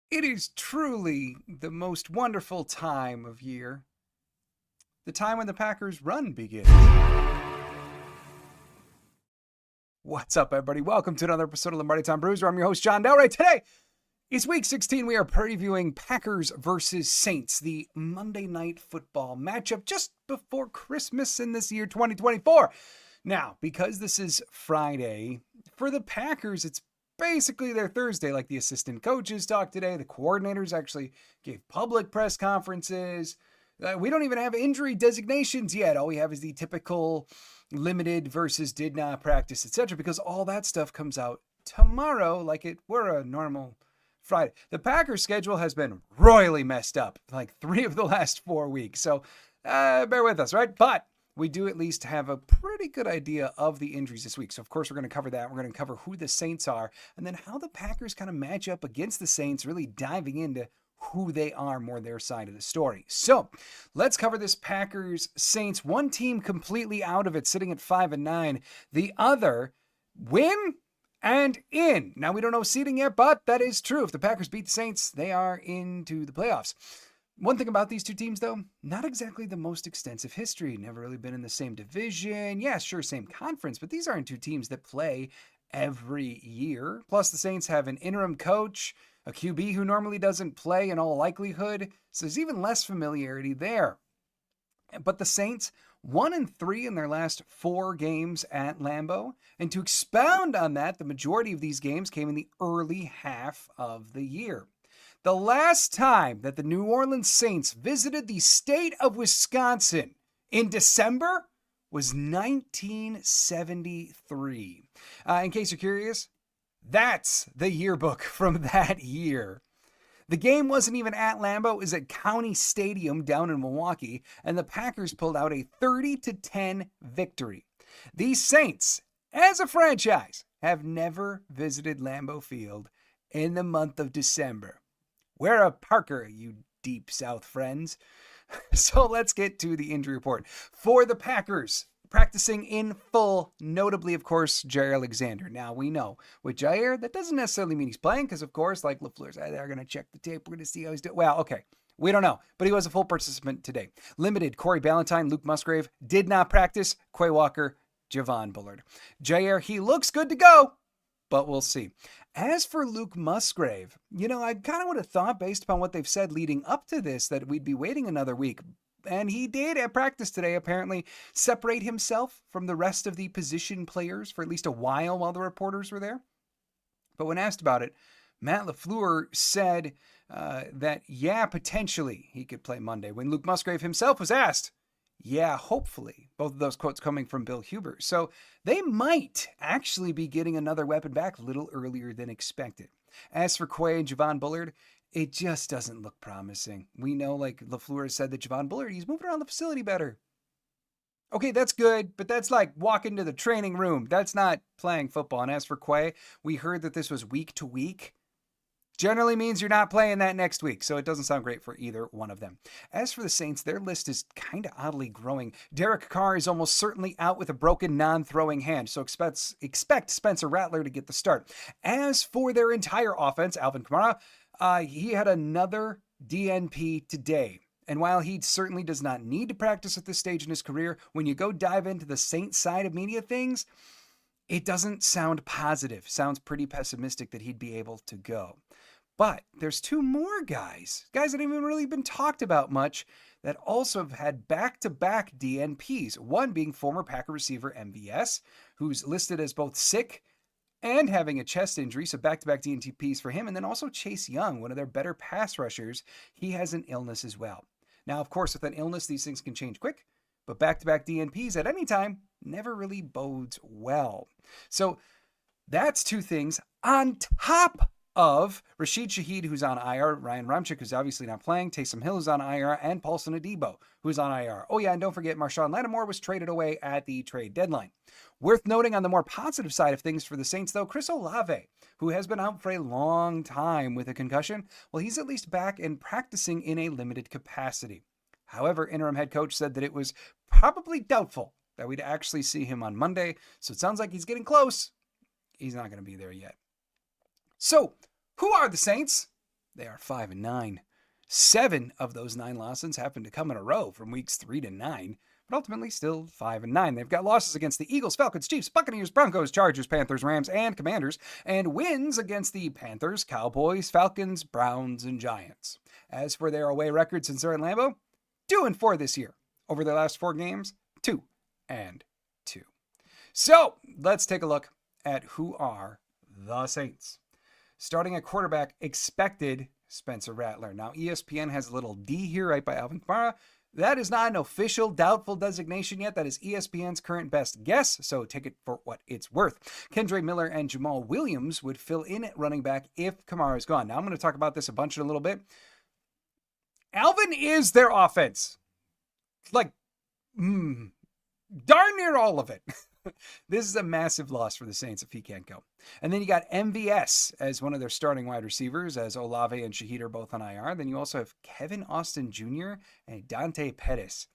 It is truly the most wonderful time of year, the time when the Packers' run begins. What's up, everybody? Welcome to another episode of Lombardi Time Brews, where I'm your host, John Delray. Today is week 16. We are previewing Packers versus Saints, the Monday Night Football matchup just before Christmas in this year, 2024. Now, because this is Friday, for the Packers, it's basically their Thursday. Like, the assistant coaches talked today, the coordinators actually gave public press conferences. We don't even have injury designations yet. All we have is the typical limited versus did not practice, etc., because all that stuff comes out tomorrow like it were a normal Friday. The Packers schedule has been royally messed up, like 3 of the last 4 weeks. So bear with us, right? But we do at least have a pretty good idea of the injuries this week. So, of course, we're going to cover that. We're going to cover who the Saints are and then how the Packers kind of match up against the Saints, really diving into who they are, more their side of the story. So let's cover this Packers Saints. One team completely out of it, sitting at 5-9. The other win and in. Now, we don't know seeding yet, but that is true. If the Packers beat the Saints, they are into the playoffs. One thing about these two teams, though, not exactly the most extensive history. Never really been in the same division. Yeah, sure, same conference, but these aren't two teams that play every year. Plus, the Saints have an interim coach, a QB who normally doesn't play in all likelihood, so there's even less familiarity there. But the Saints 1-3 in their last 4 games at Lambeau. And to expound on that, the majority of these games came in the early half of the year. The last time that the New Orleans Saints visited the state of Wisconsin in December was 1973. In case you're curious, that's the yearbook from that year. The game wasn't even at Lambeau, it was at County Stadium down in Milwaukee, and the Packers pulled out a 30-10 victory. These Saints, as a franchise, have never visited Lambeau Field in the month of December. Wear a Parker, you deep South friends. So let's get to the injury report. For the Packers, practicing in full, notably, of course, Jair Alexander. Now, we know with Jair, that doesn't necessarily mean he's playing, because, of course, like LaFleur said, they're going to check the tape. We're going to see how he's doing. Well, okay. We don't know, but he was a full participant today. Limited, Corey Ballantyne, Luke Musgrave did not practice. Quay Walker, Javon Bullard. Jair, he looks good to go, but we'll see. As for Luke Musgrave, I kind of would have thought, based upon what they've said leading up to this, that we'd be waiting another week. And he did at practice today apparently separate himself from the rest of the position players for at least a while the reporters were there. But when asked about it, Matt LaFleur said that, yeah, potentially he could play Monday. When Luke Musgrave himself was asked, yeah, hopefully. Both of those quotes coming from Bill Huber. So they might actually be getting another weapon back a little earlier than expected. As for Quay and Javon Bullard, it just doesn't look promising. We know, like LaFleur said, that Javon Bullard, he's moving around the facility better. Okay, that's good, but that's like walking to the training room. That's not playing football. And as for Quay, we heard that this was week to week. Generally means you're not playing that next week, so it doesn't sound great for either one of them. As for the Saints, their list is kind of oddly growing. Derek Carr is almost certainly out with a broken non-throwing hand, so expect Spencer Rattler to get the start. As for their entire offense, Alvin Kamara, he had another DNP today. And while he certainly does not need to practice at this stage in his career, when you go dive into the Saints side of media things, it doesn't sound positive. Sounds pretty pessimistic that he'd be able to go. But there's 2 more guys that haven't even really been talked about much, that also have had back-to-back DNPs. One being former Packer receiver MVS, who's listed as both sick and having a chest injury, so back-to-back DNPs for him. And then also Chase Young, one of their better pass rushers. He has an illness as well. Now, of course, with an illness, these things can change quick, but back-to-back DNPs at any time never really bodes well. So that's 2 things on top of Rashid Shaheed, who's on IR, Ryan Ramczyk, who's obviously not playing, Taysom Hill, who's on IR, and Paulson Adebo, who's on IR. Oh yeah, and don't forget, Marshawn Lattimore was traded away at the trade deadline. Worth noting on the more positive side of things for the Saints, though, Chris Olave, who has been out for a long time with a concussion, well, he's at least back and practicing in a limited capacity. However, interim head coach said that it was probably doubtful that we'd actually see him on Monday, so it sounds like he's getting close. He's not going to be there yet. So, who are the Saints? They are 5-9. 7 of those 9 losses happen to come in a row from weeks 3 to 9, but ultimately still 5-9. They've got losses against the Eagles, Falcons, Chiefs, Buccaneers, Broncos, Chargers, Panthers, Rams, and Commanders, and wins against the Panthers, Cowboys, Falcons, Browns, and Giants. As for their away records since they're in Lambeau, 2-4 this year. Over their last 4 games, 2-2. So let's take a look at who are the Saints. Starting at quarterback, expected Spencer Rattler. Now, ESPN has a little D here right by Alvin Kamara. That is not an official doubtful designation yet. That is ESPN's current best guess, so take it for what it's worth. Kendre Miller and Jamal Williams would fill in at running back if Kamara is gone. Now, I'm going to talk about this a bunch in a little bit. Alvin is their offense. Like, darn near all of it. This is a massive loss for the Saints if he can't go. And then you got MVS as one of their starting wide receivers, as Olave and Shaheed are both on IR. Then you also have Kevin Austin Jr. and Dante Pettis.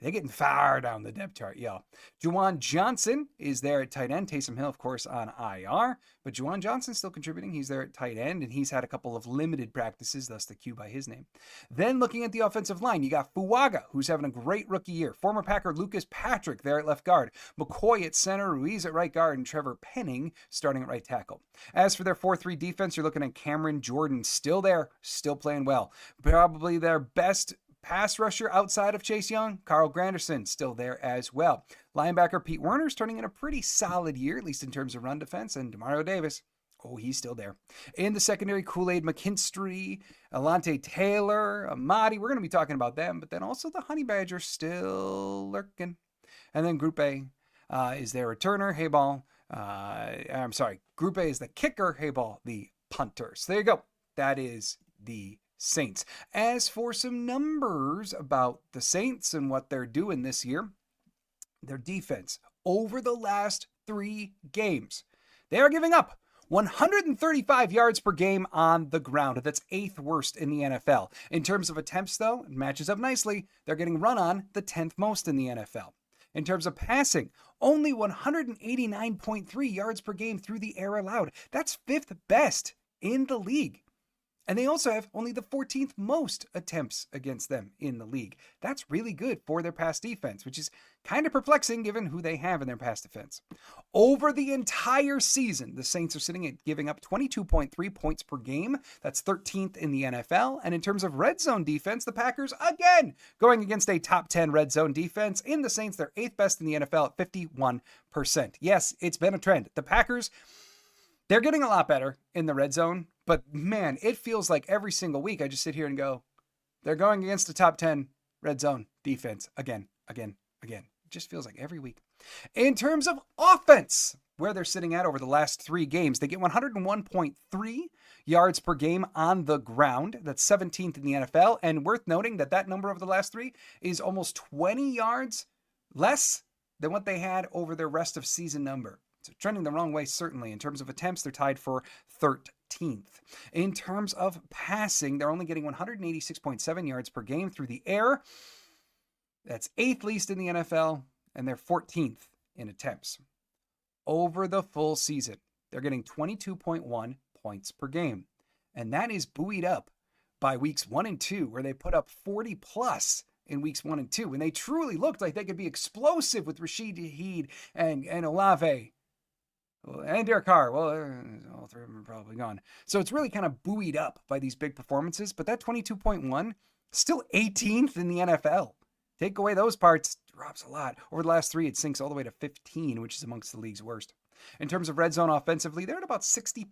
They're getting far down the depth chart, y'all. Juwan Johnson is there at tight end. Taysom Hill, of course, on IR. But Juwan Johnson's still contributing. He's there at tight end, and he's had a couple of limited practices, thus the cue by his name. Then looking at the offensive line, you got Fuaga, who's having a great rookie year. Former Packer Lucas Patrick there at left guard. McCoy at center, Ruiz at right guard, and Trevor Penning starting at right tackle. As for their 4-3 defense, you're looking at Cameron Jordan, still there, still playing well. Probably their best pass rusher outside of Chase Young, Carl Granderson, still there as well. Linebacker Pete Werner's turning in a pretty solid year, at least in terms of run defense, and Demario Davis, he's still there. In the secondary, Kool-Aid McKinstry, Alante Taylor, Amadi, we're going to be talking about them, but then also the Honey Badger still lurking. And then Group A is their returner, Hayball. Group A is the kicker, Hayball, the punter. So there you go. That is the Saints. As for some numbers about the Saints and what they're doing this year, their defense over the last 3 games, they are giving up 135 yards per game on the ground. That's 8th worst in the NFL. In terms of attempts, though, it matches up nicely. They're getting run on the 10th most in the NFL. In terms of passing, only 189.3 yards per game through the air allowed. That's 5th best in the league. And they also have only the 14th most attempts against them in the league. That's really good for their pass defense, which is kind of perplexing given who they have in their pass defense. Over the entire season, the Saints are sitting at giving up 22.3 points per game. That's 13th in the NFL. And in terms of red zone defense, the Packers, again, going against a top 10 red zone defense. In the Saints, they're 8th best in the NFL at 51%. Yes, it's been a trend. The Packers, they're getting a lot better in the red zone, but man, it feels like every single week I just sit here and go, they're going against a top 10 red zone defense again. It just feels like every week. In terms of offense, where they're sitting at over the last 3 games, they get 101.3 yards per game on the ground. That's 17th in the NFL, and worth noting that number over the last 3 is almost 20 yards less than what they had over their rest of season number. So trending the wrong way, certainly. In terms of attempts, they're tied for 13th. In terms of passing, they're only getting 186.7 yards per game through the air. That's 8th least in the NFL, and they're 14th in attempts. Over the full season, they're getting 22.1 points per game. And that is buoyed up by weeks 1 and 2, where they put up 40 plus in weeks 1 and 2. And they truly looked like they could be explosive with Rashid Shaheed and Olave. And Derek Carr, well, all 3 of them are probably gone. So it's really kind of buoyed up by these big performances. But that 22.1, still 18th in the NFL. Take away those parts, drops a lot. Over the last 3, it sinks all the way to 15, which is amongst the league's worst. In terms of red zone offensively, they're at about 60%,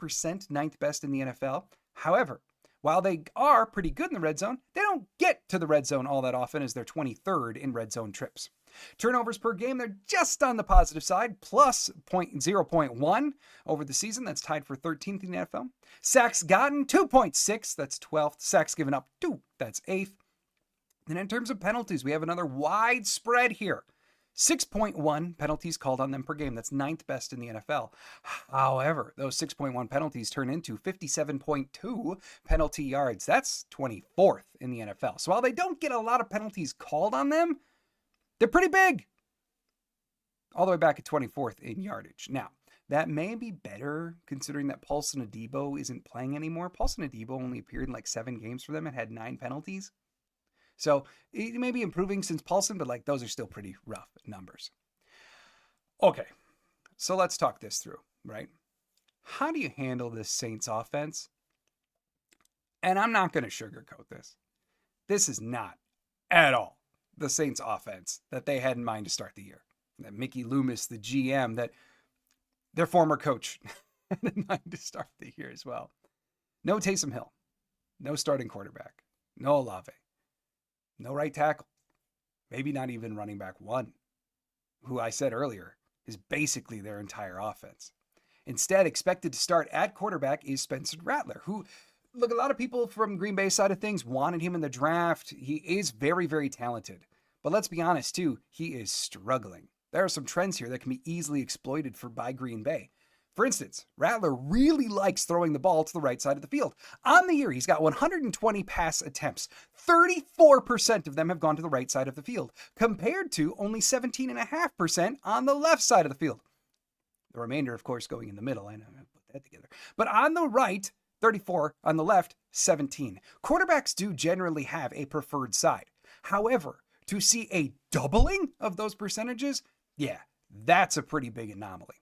9th best in the NFL. However, while they are pretty good in the red zone, they don't get to the red zone all that often, as they're 23rd in red zone trips. Turnovers per game, they're just on the positive side, plus 0.1 over the season. That's tied for 13th in the NFL. Sacks gotten, 2.6. That's 12th. Sacks given up, 2. That's 8th. And in terms of penalties, we have another wide spread here. 6.1 penalties called on them per game. That's 9th best in the NFL. However, those 6.1 penalties turn into 57.2 penalty yards. That's 24th in the NFL. So while they don't get a lot of penalties called on them, they're pretty big. All the way back at 24th in yardage. Now, That may be better considering that Paulson Adebo isn't playing anymore. Paulson Adebo only appeared in like 7 games for them and had 9 penalties. So it may be improving since Paulson, but like those are still pretty rough numbers. Okay, so let's talk this through, right? How do you handle this Saints offense? And I'm not going to sugarcoat this. This is not at all the Saints offense that they had in mind to start the year. That Mickey Loomis, the GM, that their former coach had in mind to start the year as well. No Taysom Hill. No starting quarterback. No Olave. No right tackle. Maybe not even running back one, who I said earlier is basically their entire offense. Instead, expected to start at quarterback is Spencer Rattler, who, look, a lot of people from Green Bay side of things wanted him in the draft. He is very, very talented. But let's be honest, too, he is struggling. There are some trends here that can be easily exploited by Green Bay. For instance, Rattler really likes throwing the ball to the right side of the field. On the year, he's got 120 pass attempts. 34% of them have gone to the right side of the field, compared to only 17.5% on the left side of the field. The remainder, of course, going in the middle. I know, I put that together. But on the right, 34. On the left, 17. Quarterbacks do generally have a preferred side. However, to see a doubling of those percentages, yeah, that's a pretty big anomaly.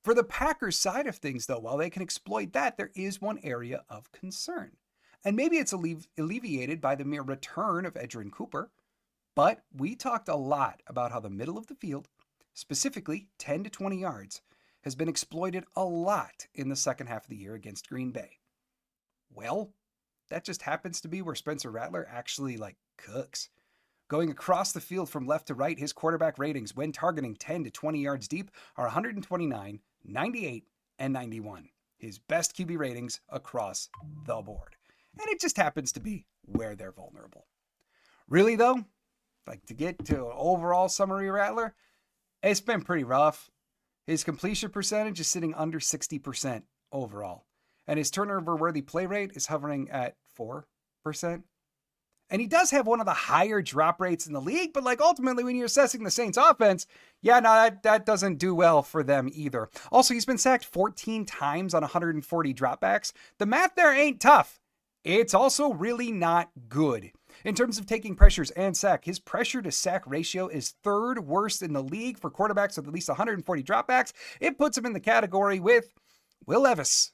For the Packers side of things, though, while they can exploit that, there is one area of concern. And maybe it's alleviated by the mere return of Edgerrin Cooper. But we talked a lot about how the middle of the field, specifically 10 to 20 yards, has been exploited a lot in the second half of the year against Green Bay. Well, that just happens to be where Spencer Rattler actually cooks. Going across the field from left to right, his quarterback ratings when targeting 10 to 20 yards deep are 129, 98, and 91. His best QB ratings across the board. And it just happens to be where they're vulnerable. Really though, to get to an overall summary of Rattler, it's been pretty rough. His completion percentage is sitting under 60% overall. And his turnover-worthy play rate is hovering at 4%. And he does have one of the higher drop rates in the league, but ultimately when you're assessing the Saints offense, that doesn't do well for them either. Also, he's been sacked 14 times on 140 dropbacks. The math there ain't tough. It's also really not good. In terms of taking pressures and sack, his pressure to sack ratio is 3rd worst in the league for quarterbacks with at least 140 dropbacks. It puts him in the category with Will Levis,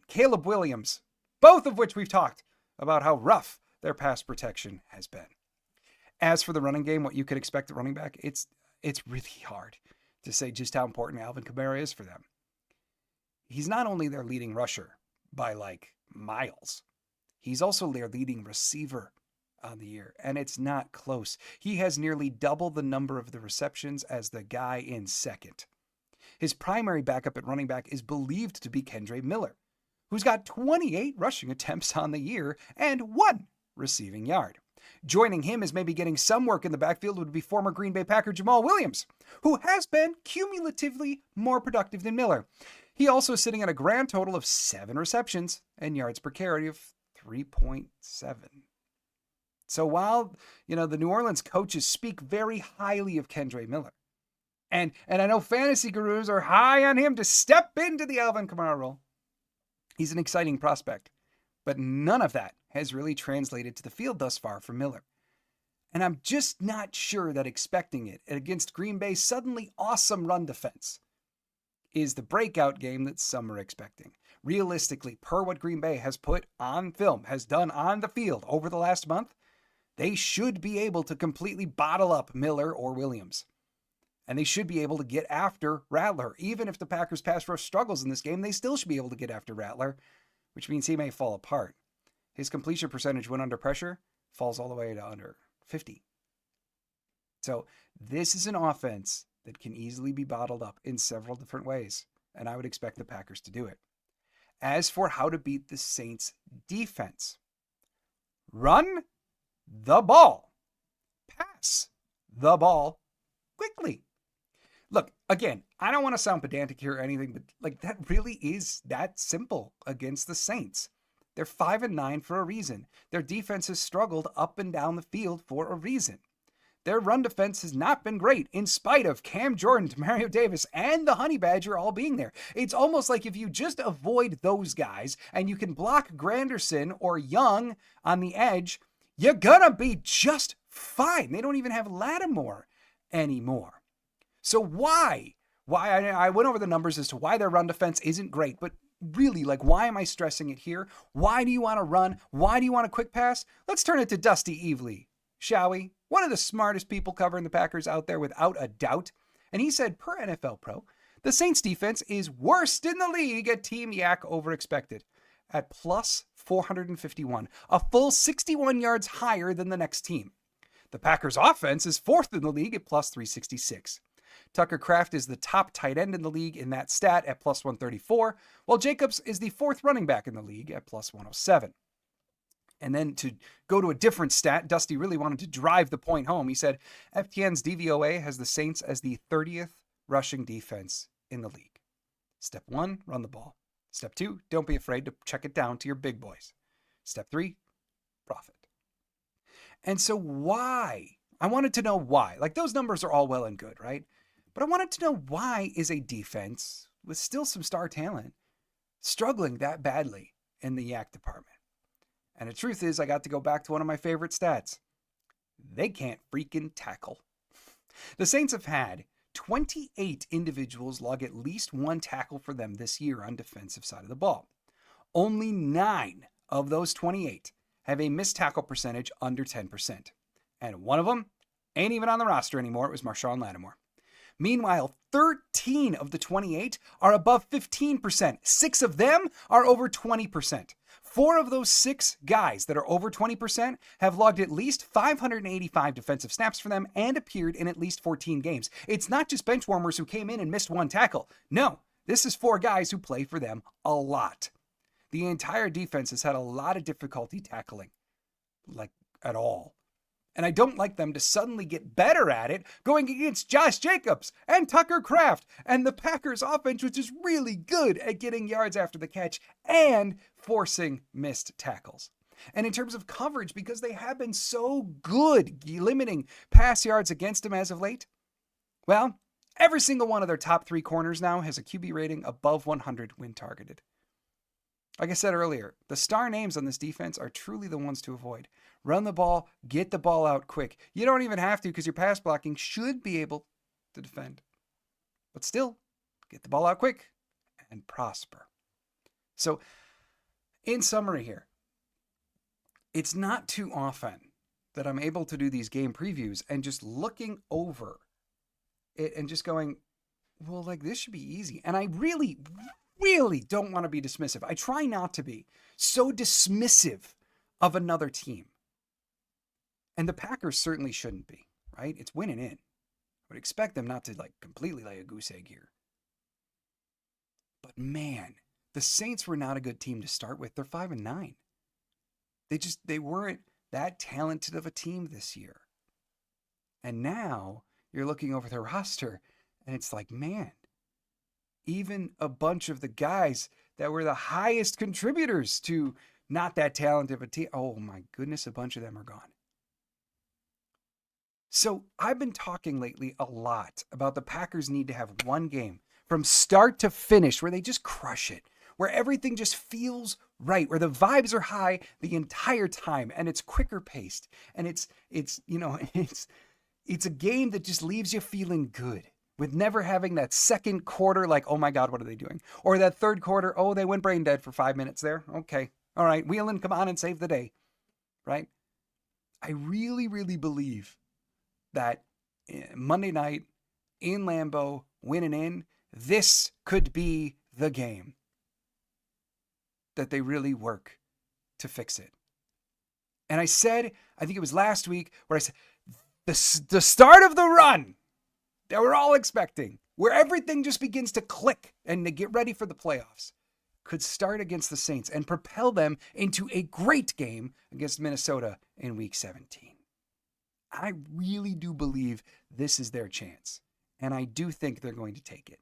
Caleb Williams, both of which we've talked about how rough their pass protection has been. As for the running game, what you could expect at running back, it's really hard to say just how important Alvin Kamara is for them. He's not only their leading rusher by miles, he's also their leading receiver on the year, and it's not close. He has nearly double the number of the receptions as the guy in second. His primary backup at running back is believed to be Kendre Miller, who's got 28 rushing attempts on the year and 1 receiving yard. Joining him as maybe getting some work in the backfield would be former Green Bay Packer Jamal Williams, who has been cumulatively more productive than Miller. He also is sitting at a grand total of 7 receptions and yards per carry of 3.7. So while, the New Orleans coaches speak very highly of Kendre Miller, and I know fantasy gurus are high on him to step into the Alvin Kamara role, he's an exciting prospect. But none of that has really translated to the field thus far for Miller. And I'm just not sure that expecting it against Green Bay's suddenly awesome run defense is the breakout game that some are expecting. Realistically, per what Green Bay has put on film, has done on the field over the last month, they should be able to completely bottle up Miller or Williams. And they should be able to get after Rattler. Even if the Packers pass rush struggles in this game, they still should be able to get after Rattler, which means he may fall apart. His completion percentage when under pressure falls all the way to under 50. So this is an offense that can easily be bottled up in several different ways, and I would expect the Packers to do it. As for how to beat the Saints' defense, run the ball. Pass the ball quickly. Look, again, I don't want to sound pedantic here or anything, but that really is that simple against the Saints. They're 5-9 for a reason. Their defense has struggled up and down the field for a reason. their run defense has not been great, in spite of Cam Jordan, Mario Davis, and the Honey Badger all being there. It's almost like if you just avoid those guys and you can block Granderson or Young on the edge, you're gonna be just fine. They don't even have Lattimore anymore. So why? I went over the numbers as to why their run defense isn't great, but really, like, why am I stressing it here? Why do you want to run? Why do you want a quick pass? Let's turn it to Dusty Evely, shall we? One of the smartest people covering the Packers out there, without a doubt. And he said, per NFL Pro, the Saints defense is worst in the league at Team Yak over expected at plus 451, a full 61 yards higher than the next team. The Packers offense is fourth in the league at plus 366. Tucker Kraft is the top tight end in the league in that stat at plus 134, while Jacobs is the fourth running back in the league at plus 107. And then to go to a different stat, Dusty really wanted to drive the point home. He said, FTN's DVOA has the Saints as the 30th rushing defense in the league. Step 1, run the ball. Step 2, don't be afraid to check it down to your big boys. Step 3, profit. And so why? I wanted to know why. Like, those numbers are all well and good, right? But I wanted to know, why is a defense with still some star talent struggling that badly in the Yak department? And the truth is, I got to go back to one of my favorite stats. They can't freaking tackle. The Saints have had 28 individuals log at least one tackle for them this year on defensive side of the ball. Only 9 of those 28 have a missed tackle percentage under 10%. And one of them ain't even on the roster anymore. It was Marshawn Lattimore. Meanwhile, 13 of the 28 are above 15%. 6 of them are over 20%. 4 of those 6 guys that are over 20% have logged at least 585 defensive snaps for them and appeared in at least 14 games. It's not just bench warmers who came in and missed one tackle. No, this is 4 guys who play for them a lot. The entire defense has had a lot of difficulty tackling, like, at all. And I don't like them to suddenly get better at it going against Josh Jacobs and Tucker Kraft and the Packers offense, which is really good at getting yards after the catch and forcing missed tackles. And in terms of coverage, because they have been so good limiting pass yards against them as of late, well, every single one of their top 3 corners now has a QB rating above 100 when targeted. Like I said earlier, the star names on this defense are truly the ones to avoid. Run the ball, get the ball out quick. You don't even have to, because your pass blocking should be able to defend. But still, get the ball out quick and prosper. So, in summary here, it's not too often that I'm able to do these game previews and just looking over it and just going, well, like, this should be easy. And I really don't want to be dismissive. I try not to be so dismissive of another team. And the Packers certainly shouldn't be, right? It's winning in. I would expect them not to, like, completely lay a goose egg here. But man, the Saints were not a good team to start with. They're 5-9. They weren't that talented of a team this year. And now you're looking over their roster and it's like, man, even a bunch of the guys that were the highest contributors to not that talented of a team, oh my goodness, a bunch of them are gone. So I've been talking lately a lot about the Packers need to have one game from start to finish where they just crush it, where everything just feels right, where the vibes are high the entire time and it's quicker paced and it's a game that just leaves you feeling good, with never having that second quarter like, oh my God, what are they doing? Or that third quarter, oh, they went brain dead for 5 minutes there. Okay. All right. Wheelan, come on and save the day. Right? I really, really believe that Monday night in Lambeau, winning in, this could be the game that they really work to fix it. And I said, I think it was last week, where I said, the start of the run that we're all expecting, where everything just begins to click and to get ready for the playoffs, could start against the Saints and propel them into a great game against Minnesota in Week 17. I really do believe this is their chance, and I do think they're going to take it.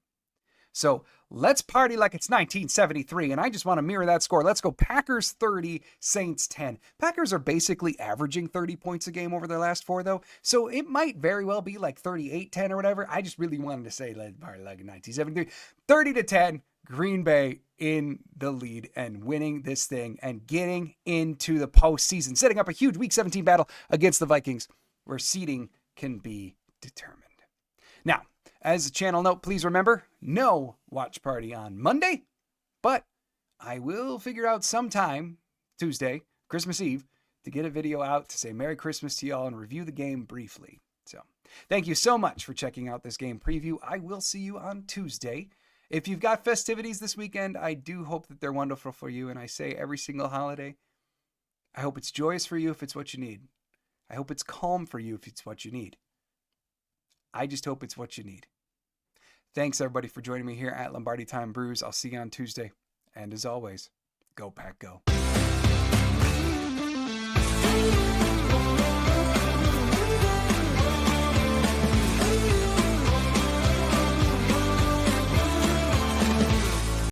So let's party like it's 1973, and I just want to mirror that score. Let's go Packers 30, Saints 10. Packers are basically averaging 30 points a game over their last 4, though, so it might very well be like 38-10 or whatever. I just really wanted to say let's party like 1973. 30-10, Green Bay in the lead and winning this thing and getting into the postseason, setting up a huge Week 17 battle against the Vikings where seeding can be determined. Now, as a channel note, please remember, no watch party on Monday, but I will figure out sometime, Tuesday, Christmas Eve, to get a video out to say Merry Christmas to y'all and review the game briefly. So, thank you so much for checking out this game preview. I will see you on Tuesday. If you've got festivities this weekend, I do hope that they're wonderful for you. And I say every single holiday, I hope it's joyous for you if it's what you need. I hope it's calm for you if it's what you need. I just hope it's what you need. Thanks, everybody, for joining me here at Lombardi Time Brews. I'll see you on Tuesday. And as always, go Pack, go.